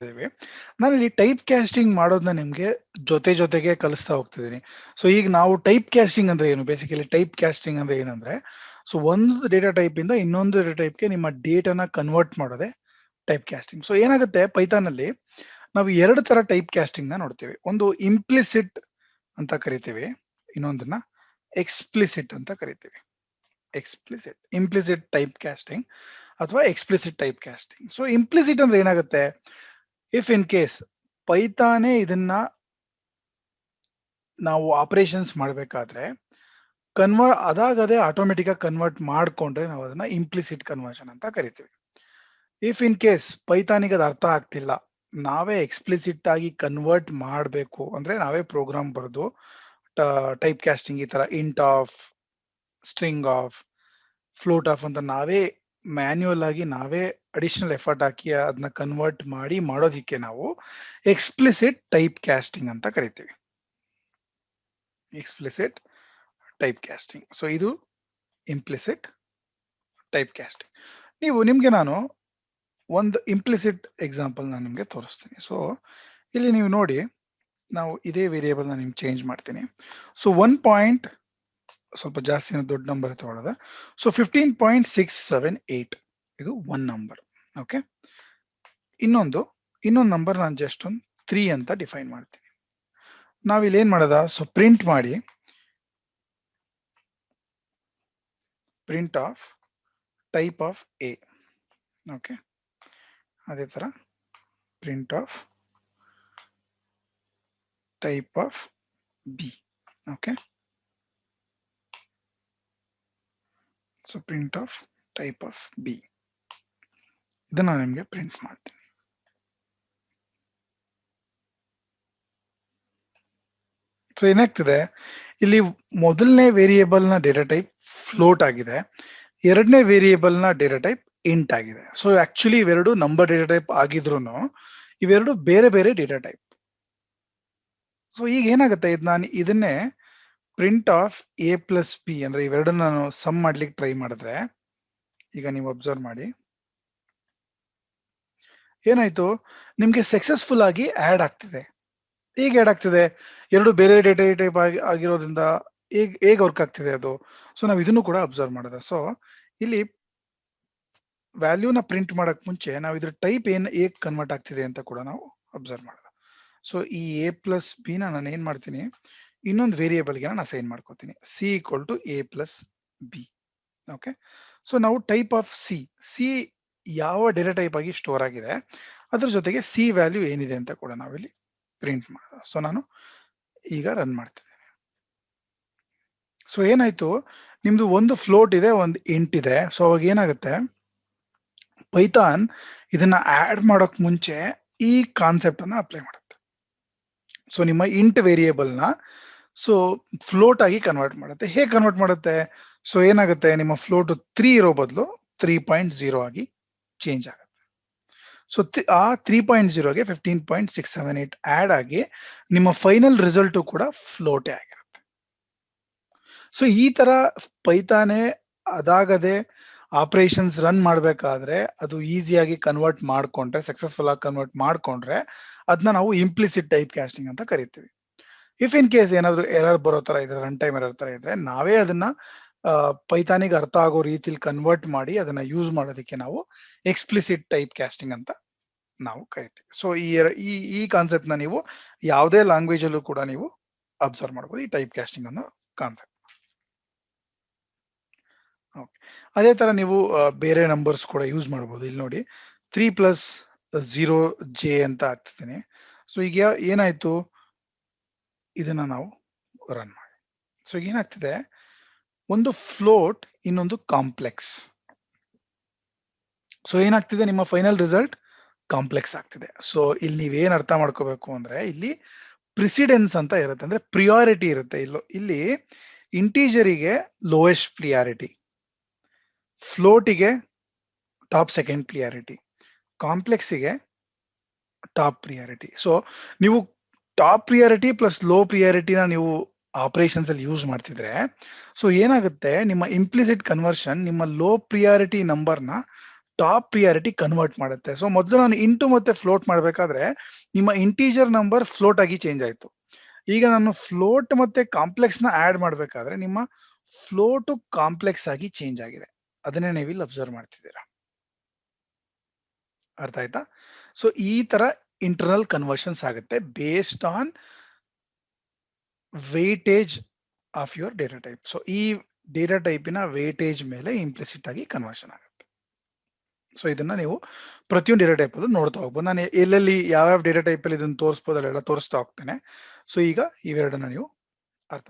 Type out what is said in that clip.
ನಾನಿಲ್ಲಿ type casting ಮಾಡೋದನ್ನ ನಿಮಗೆ ಜೊತೆಗೆ ಕಲಿಸ್ತಾ ಹೋಗ್ತಿದ್ದೀನಿ. ಸೊ ಈಗ ನಾವು ಟೈಪ್ ಕ್ಯಾಸ್ಟಿಂಗ್ ಅಂದ್ರೆ ಏನು, ಬೇಸಿಕಲಿ ಟೈಪ್ ಕ್ಯಾಸ್ಟಿಂಗ್ ಅಂದ್ರೆ ಏನಂದ್ರೆ, ಸೊ ಒಂದು ಡೇಟಾ ಟೈಪ್ ಇಂದ ಇನ್ನೊಂದು ಡೇಟಾ ಟೈಪ್ಗೆ ನಿಮ್ಮ ಡೇಟಾನ ಕನ್ವರ್ಟ್ ಮಾಡೋದೇ ಟೈಪ್ ಕ್ಯಾಸ್ಟಿಂಗ್. ಸೊ ಏನಾಗುತ್ತೆ, ಪೈಥಾನ್ ಅಲ್ಲಿ ನಾವು ಎರಡು ತರ ಟೈಪ್ ಕ್ಯಾಸ್ಟಿಂಗ್ ನ ನೋಡ್ತೀವಿ. ಒಂದು ಇಂಪ್ಲಿಸಿಟ್ ಅಂತ ಕರಿತೀವಿ, ಇನ್ನೊಂದನ್ನ ಎಕ್ಸ್ಪ್ಲಿಸಿಟ್ ಅಂತ ಕರಿತೀವಿ. ಇಂಪ್ಲಿಸಿಟ್ ಟೈಪ್ ಕ್ಯಾಸ್ಟಿಂಗ್ ಅಥವಾ explicit type casting. So implicit ಅಂದ್ರೆ ಏನಾಗುತ್ತೆ, ಇಫ್ ಇನ್ ಕೇಸ್ ಪೈಥಾನೇ ಇದನ್ನ ನಾವು ಆಪರೇಷನ್ಸ್ ಮಾಡಬೇಕಾದ್ರೆ ಅದಾಗದೇ ಆಟೋಮೆಟಿಕ್ ಆಗಿ ಕನ್ವರ್ಟ್ ಮಾಡ್ಕೊಂಡ್ರೆ ನಾವು ಅದನ್ನ ಇಂಪ್ಲಿಸಿಟ್ ಕನ್ವರ್ಷನ್ ಅಂತ ಕರಿತೀವಿ. ಇಫ್ ಇನ್ ಕೇಸ್ ಪೈಥಾನಿಗೆ ಅದು ಅರ್ಥ ಆಗ್ತಿಲ್ಲ, ನಾವೇ ಎಕ್ಸ್ಪ್ಲಿಸಿಟ್ ಆಗಿ ಕನ್ವರ್ಟ್ ಮಾಡಬೇಕು ಅಂದ್ರೆ ನಾವೇ ಪ್ರೋಗ್ರಾಮ್ ಬರೆದು ಟೈಪ್ ಕ್ಯಾಸ್ಟಿಂಗ್ ಈ ತರ int of, string of, float of ಅಂತ ನಾವೇ ಮ್ಯಾನ್ಯುಯಲ್ ಆಗಿ ನಾವೇ ಅಡಿಷನಲ್ ಎಫರ್ಟ್ ಹಾಕಿ ಅದನ್ನ ಕನ್ವರ್ಟ್ ಮಾಡೋದಿಕ್ಕೆ ನಾವು ಎಕ್ಸ್ಪ್ಲಿಸಿಟ್ ಟೈಪ್ ಕ್ಯಾಸ್ಟಿಂಗ್ ಅಂತ ಕರಿತೀವಿ. Explicit type casting. ಸೊ ಇದು ಇಂಪ್ಲಿಸಿಟ್ ಟೈಪ್ ಕ್ಯಾಸ್ಟಿಂಗ್. ನಿಮ್ಗೆ ನಾನು ಒಂದು ಇಂಪ್ಲಿಸಿಟ್ ಎಕ್ಸಾಂಪಲ್ ನಾನು ನಿಮ್ಗೆ ತೋರಿಸ್ತೀನಿ. ಸೊ ಇಲ್ಲಿ ನೀವು ನೋಡಿ, ನಾವು ಇದೇ ವೇರಿಯೇಬಲ್ ನಾನು ನಿಮ್ಗೆ ಚೇಂಜ್ ಮಾಡ್ತೀನಿ. ಸೊ 1 ಸ್ವಲ್ಪ ಜಾಸ್ತಿ ದೊಡ್ಡ ನಂಬರ್ ತಗೊಳ್ಳೋದ. ಸೊ 15.678 ಇದು ಒನ್ ನಂಬರ್. ಓಕೆ, ಇನ್ನೊಂದು ನಂಬರ್ ನಾನು ಜಸ್ಟ್ ಒಂದು 3 ಅಂತ ಡಿಫೈನ್ ಮಾಡ್ತೀನಿ. ನಾವಿಲ್ಲಿ ಏನ್ ಮಾಡೋದ, ಸೊ ಪ್ರಿಂಟ್ ಮಾಡಿ print of type of A. Okay, ಅದೇ ತರ print of type of B. Okay, so print of type of B ಇದನ್ನ ನಿಮಗೆ ಪ್ರಿಂಟ್ ಮಾಡ್ತೀನಿ. ಸೊ ಏನಾಗ್ತಿದೆ, ಇಲ್ಲಿ ಮೊದಲನೇ ವೇರಿಯೇಬಲ್ ನ ಡೇಟಾ ಟೈಪ್ ಫ್ಲೋಟ್ ಆಗಿದೆ, ಎರಡನೇ ವೇರಿಯೇಬಲ್ ನ ಡೇಟಾ ಟೈಪ್ ಇಂಟ್ ಆಗಿದೆ. ಸೊ ಆಕ್ಚುಲಿ ಇವೆರಡು ನಂಬರ್ ಡೇಟಾ ಟೈಪ್ ಆಗಿದ್ರು ಇವೆರಡು ಬೇರೆ ಬೇರೆ ಡೇಟಾ ಟೈಪ್. ಸೊ ಈಗ ಏನಾಗುತ್ತೆ, ಇದನ್ನೇ print of A plus B ಅಂದ್ರೆ ಇವೆರಡನ್ನ ನಾನು ಸಮ್ ಮಾಡ್ಲಿಕ್ಕೆ ಟ್ರೈ ಮಾಡಿದ್ರೆ, ಈಗ ನೀವು ಅಬ್ಸರ್ವ್ ಮಾಡಿ ಏನಾಯ್ತು, ನಿಮ್ಗೆ ಸಕ್ಸಸ್ಫುಲ್ ಆಗಿ ಆಡ್ ಆಗ್ತಿದೆ. ಹೇಗೆ ಆಡ್ ಆಗ್ತಿದೆ, ಎರಡು ಬೇರೆ ಡೇಟಾ ಟೈಪ್ ಆಗಿರೋದ್ರಿಂದ ಹೇಗೆ ವರ್ಕ್ ಆಗ್ತಿದೆ ಅದು. ಸೊ ನಾವು ಇದನ್ನು ಕೂಡ ಅಬ್ಸರ್ವ್ ಮಾಡೋದ. ಸೊ ಇಲ್ಲಿ ವ್ಯಾಲ್ಯೂನ ಪ್ರಿಂಟ್ ಮಾಡಕ್ ಮುಂಚೆ ನಾವು ಇದ್ರ ಟೈಪ್ ಹೇಗೆ ಕನ್ವರ್ಟ್ ಆಗ್ತಿದೆ ಅಂತ ಕೂಡ ನಾವು ಅಬ್ಸರ್ವ್ ಮಾಡೋದ. ಸೊ ಈ ಎ ಪ್ಲಸ್ ಬಿ ನಾನು ಏನ್ ಮಾಡ್ತೀನಿ, ಇನ್ನೊಂದು ವೇರಿಯೇಬಲ್ಗೆ ನಾನು ಅಸೈನ್ ಮಾಡ್ಕೋತೀನಿ, C equal to A plus B. Okay, so ನಾವು ಟೈಪ್ ಆಫ್ ಸಿ ಯಾವ ಡೇಟಾ ಟೈಪ್ ಆಗಿ ಸ್ಟೋರ್ ಆಗಿದೆ ಅದ್ರ ಜೊತೆಗೆ ಸಿ ವ್ಯಾಲ್ಯೂ ಏನಿದೆ ಅಂತ ಕೂಡ ನಾವಿಲ್ಲಿ ಪ್ರಿಂಟ್ ಮಾಡೋದ. ಸೊ ನಾನು ಈಗ ರನ್ ಮಾಡ್ತಿದ್ದೇನೆ. ಸೊ ಏನಾಯ್ತು, ನಿಮ್ದು ಒಂದು ಫ್ಲೋಟ್ ಇದೆ, ಒಂದು ಇಂಟ್ ಇದೆ. ಸೊ ಅವಾಗ ಏನಾಗುತ್ತೆ, ಪೈಥಾನ್ ಇದನ್ನ ಆಡ್ ಮಾಡೋಕ್ ಮುಂಚೆ ಈ ಕಾನ್ಸೆಪ್ಟ್ ಅನ್ನ ಅಪ್ಲೈ ಮಾಡುತ್ತೆ. ಸೊ ನಿಮ್ಮ ಇಂಟ್ ವೇರಿಯೇಬಲ್ ನ ಸೊ ಫ್ಲೋಟ್ ಆಗಿ ಕನ್ವರ್ಟ್ ಮಾಡುತ್ತೆ. ಹೇಗೆ ಕನ್ವರ್ಟ್ ಮಾಡುತ್ತೆ, ಸೊ ಏನಾಗುತ್ತೆ, ನಿಮ್ಮ ಫ್ಲೋಟ್ 3 ಇರೋ ಬದಲು 3.0 ಆಗಿ ಚೇಂಜ್ ಆಗುತ್ತೆ. ಸೊ ಆ 3.0ಗೆ 15.678 ಆಡ್ ಆಗಿ ನಿಮ್ಮ ಫೈನಲ್ ರಿಸಲ್ಟ್ ಕೂಡ ಫ್ಲೋಟೇ ಆಗಿರುತ್ತೆ. ಸೊ ಈ ತರ ಪೈಥಾನೇ ಅದಾಗದೆ ಆಪರೇಷನ್ಸ್ ರನ್ ಮಾಡ್ಬೇಕಾದ್ರೆ ಅದು ಈಸಿಯಾಗಿ ಕನ್ವರ್ಟ್ ಮಾಡ್ಕೊಂಡ್ರೆ, ಸಕ್ಸಸ್ಫುಲ್ ಆಗಿ ಕನ್ವರ್ಟ್ ಮಾಡ್ಕೊಂಡ್ರೆ ಅದನ್ನ ನಾವು ಇಂಪ್ಲಿಸಿಟ್ ಟೈಪ್ ಕ್ಯಾಸ್ಟಿಂಗ್ ಅಂತ ಕರಿತೀವಿ. ಇಫ್ ಇನ್ ಕೇಸ್ ಏನಾದ್ರು ಎರರ್ ಬರೋ ತರ ಇದ್ರೆ, ರನ್ ಟೈಮ್ ಎರರ್ ತರ ಇದ್ರೆ, ನಾವೇ ಅದನ್ನ ಪೈಥಾನಿಗೆ ಅರ್ಥ ಆಗೋ ರೀತಿಲಿ ಕನ್ವರ್ಟ್ ಮಾಡಿ ಅದನ್ನ ಯೂಸ್ ಮಾಡೋದಕ್ಕೆ ನಾವು ಎಕ್ಸ್ಪ್ಲಿಸಿಟ್ ಟೈಪ್ ಕ್ಯಾಸ್ಟಿಂಗ್ ಅಂತ ನಾವು ಕರಿತೀವಿ. ಸೊ ಈ ಕಾನ್ಸೆಪ್ಟ್ ನ ನೀವು ಯಾವುದೇ ಲ್ಯಾಂಗ್ವೇಜ್ ಅಲ್ಲೂ ಕೂಡ ನೀವು ಅಬ್ಸರ್ವ್ ಮಾಡಬಹುದು, ಈ ಟೈಪ್ ಕ್ಯಾಸ್ಟಿಂಗ್ ಅನ್ನೋ ಕಾನ್ಸೆಪ್ಟ್. ಓಕೆ, ಅದೇ ತರ ನೀವು ಬೇರೆ ನಂಬರ್ಸ್ ಕೂಡ ಯೂಸ್ ಮಾಡಬಹುದು. ಇಲ್ಲಿ ನೋಡಿ 3+0j ಅಂತ ಆಗ್ತಿದ್ದೀನಿ. ಸೊ ಈಗ ಏನಾಯ್ತು, ಇದನ್ನ ನಾವು ರನ್ ಮಾಡಿ. ಸೊ ಏನಾಗ್ತಿದೆ, ಒಂದು ಫ್ಲೋಟ್, ಇನ್ನೊಂದು ಕಾಂಪ್ಲೆಕ್ಸ್. ಸೊ ಏನಾಗ್ತಿದೆ, ನಿಮ್ಮ ಫೈನಲ್ ರಿಸಲ್ಟ್ ಕಾಂಪ್ಲೆಕ್ಸ್ ಆಗ್ತಿದೆ. ಸೊ ಇಲ್ಲಿ ನೀವೇನ್ ಅರ್ಥ ಮಾಡ್ಕೋಬೇಕು ಅಂದ್ರೆ, ಇಲ್ಲಿ ಪ್ರಿಸಿಡೆನ್ಸ್ ಅಂತ ಇರುತ್ತೆ, ಅಂದ್ರೆ ಪ್ರಿಯಾರಿಟಿ ಇರುತ್ತೆ. ಇಲ್ಲಿ ಇಂಟೀಜರಿಗೆ ಲೋಯೆಸ್ಟ್ ಪ್ರಿಯಾರಿಟಿ, ಫ್ಲೋಟಿಗೆ ಟಾಪ್ ಸೆಕೆಂಡ್ ಪ್ರಿಯಾರಿಟಿ, ಕಾಂಪ್ಲೆಕ್ಸಿಗೆ ಟಾಪ್ ಪ್ರಿಯಾರಿಟಿ. ಸೊ ನೀವು ಟಾಪ್ ಪ್ರಿಯಾರಿಟಿ ಪ್ಲಸ್ ಲೋ ಪ್ರಿಯಾರಿಟಿನ ನೀವು ಆಪರೇಷನ್ಸ್ ಅಲ್ಲಿ ಯೂಸ್ ಮಾಡ್ತಿದ್ರೆ, ಸೊ ಏನಾಗುತ್ತೆ, ನಿಮ್ಮ ಇಂಪ್ಲಿಸಿಟ್ ಕನ್ವರ್ಷನ್ ನಿಮ್ಮ ಲೋ ಪ್ರಿಯಾರಿಟಿ ನಂಬರ್ನ ಟಾಪ್ ಪ್ರಿಯಾರಿಟಿ ಕನ್ವರ್ಟ್ ಮಾಡುತ್ತೆ. ಸೊ ಮೊದಲು ನಾನು ಇಂಟು ಮತ್ತೆ ಫ್ಲೋಟ್ ಮಾಡಬೇಕಾದ್ರೆ ನಿಮ್ಮ ಇಂಟೀಜರ್ ನಂಬರ್ ಫ್ಲೋಟ್ ಆಗಿ ಚೇಂಜ್ ಆಯ್ತು. ಈಗ ನಾನು ಫ್ಲೋಟ್ ಮತ್ತೆ ಕಾಂಪ್ಲೆಕ್ಸ್ ನ ಆಡ್ ಮಾಡಬೇಕಾದ್ರೆ ನಿಮ್ಮ ಫ್ಲೋಟು ಕಾಂಪ್ಲೆಕ್ಸ್ ಆಗಿ ಚೇಂಜ್ ಆಗಿದೆ. ಅದನ್ನೇ ನೀವು ಇಲ್ಲಿ ಅಬ್ಸರ್ವ್ ಮಾಡ್ತಿದ್ದೀರಾ. ಅರ್ಥ ಆಯ್ತಾ? ಸೊ ಈ ತರ ಇಂಟರ್ನಲ್ ಕನ್ವರ್ಷನ್ಸ್ ಆಗುತ್ತೆ based on weightage of your data type. So ಈ ಡೇಟಾ ಟೈಪಿನ ವೇಟೇಜ್ ಮೇಲೆ ಇಂಪ್ಲಿಸಿಟ್ ಆಗಿ ಕನ್ವರ್ಷನ್ ಆಗುತ್ತೆ. ಸೊ ಇದನ್ನ ನೀವು ಪ್ರತಿಯೊಂದು ಡೇಟಾ ಟೈಪ್ ಅಲ್ಲೂ ನೋಡ್ತಾ ಹೋಗ್ಬೋದು. ನಾನು ಎಲ್ಲೆಲ್ಲಿ ಯಾವ್ಯಾವ ಡೇಟಾ ಟೈಪ್ ಅಲ್ಲಿ ಇದನ್ನು ತೋರಿಸ್ಬೋದು ಅಲ್ಲೆಲ್ಲ ತೋರಿಸ್ತಾ ಹೋಗ್ತೇನೆ. ಸೊ ಈಗ ಇವೆರಡನ್ನ ನೀವು ಅರ್ಥ